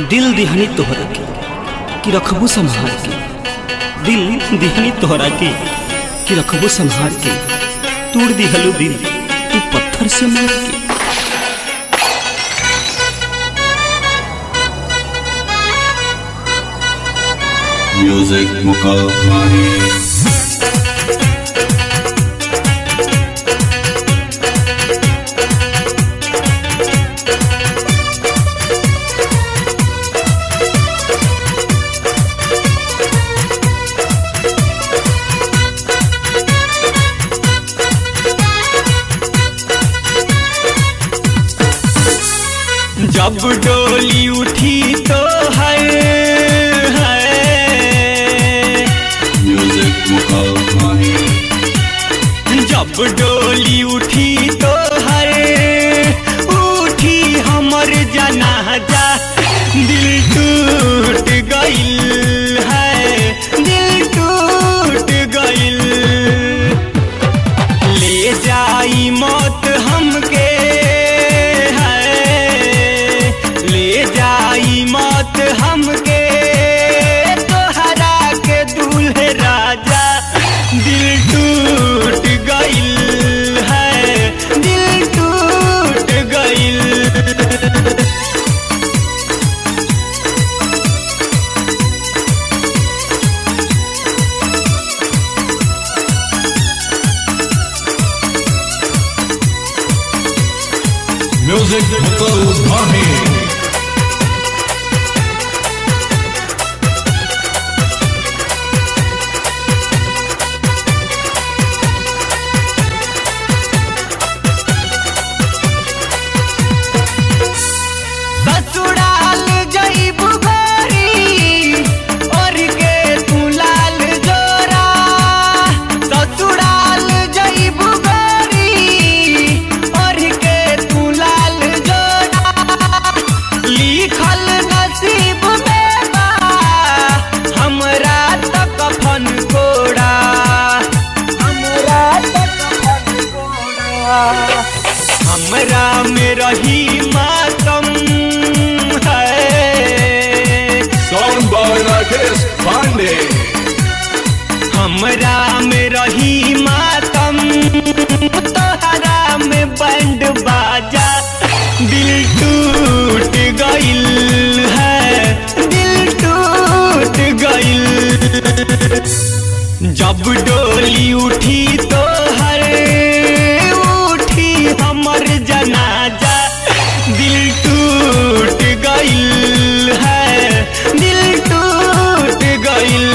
दिल दिहनी तोहरा के कि रखबू संभाल के, दिल दिहनी तोहरा के कि रखबू संभाल के, तोड़ दिहलू दिल तू पत्थर से मार के। म्यूजिक मुकामानी जब डोली उठी तो है म्यूजिक मुकामानी। जब डोली उठी तो है उठी हमर जनाजा, दिल टूट गइल है, दिल टूट गइल। ले जाई मौत हमके, मौत हमके तोहरा के दूल्हे राजा, दिल टूट गइल है, दिल टूट गइल। म्यूजिक मुकामानी। हमरा में रही मातम है, सॉन्ग बाय राकेश पांडे। हमरा में रही मातम, तोहरा में बैंड बाजा, दिल टूट गइल है, दिल टूट गइल। जब डोली उठी तो हमर जनाजा, दिल टूट गइल है, दिल टूट गइल।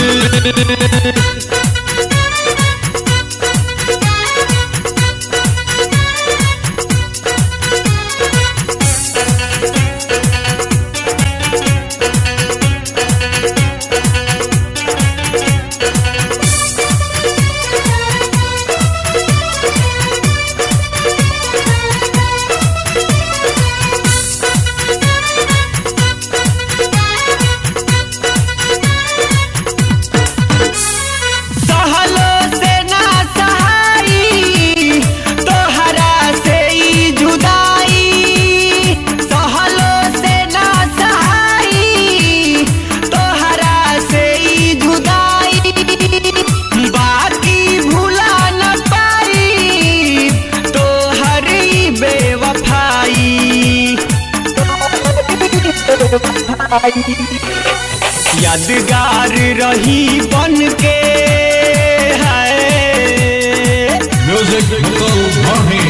यादगार रही बन के है, म्यूजिक मुकामानी।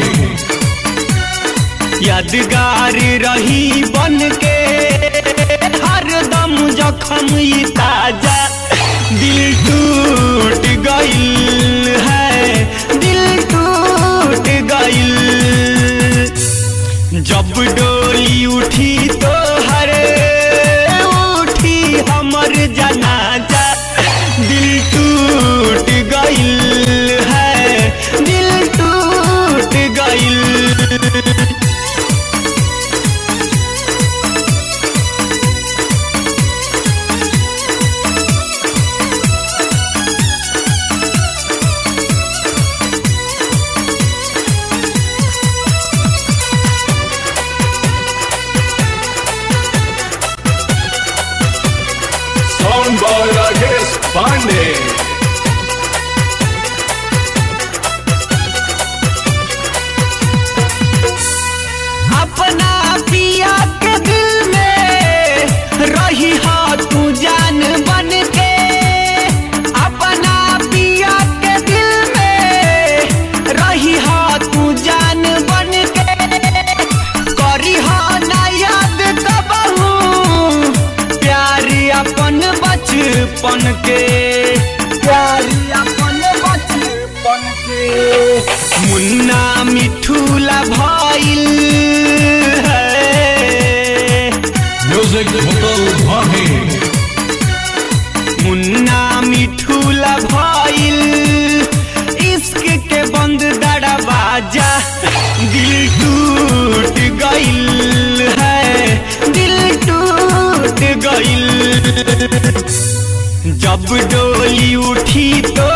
यादगार रही बन के हरदम जख्म ई ताजा, दिल टूट गइल है, दिल टूट गइल। जब डोली उठी तो हमर जनाजा, दिल टूट गइल है, दिल टूट गइल। बचपन के, प्यारी अपने बचपन के। मुन्ना मिठूला भइल है, म्यूजिक मुकुल भाई। मुन्ना मिठूला भइल, इश्क के बंद दरवाजा, दिल टूट गइल है, दिल टूट गइल। जब डोली उठी तो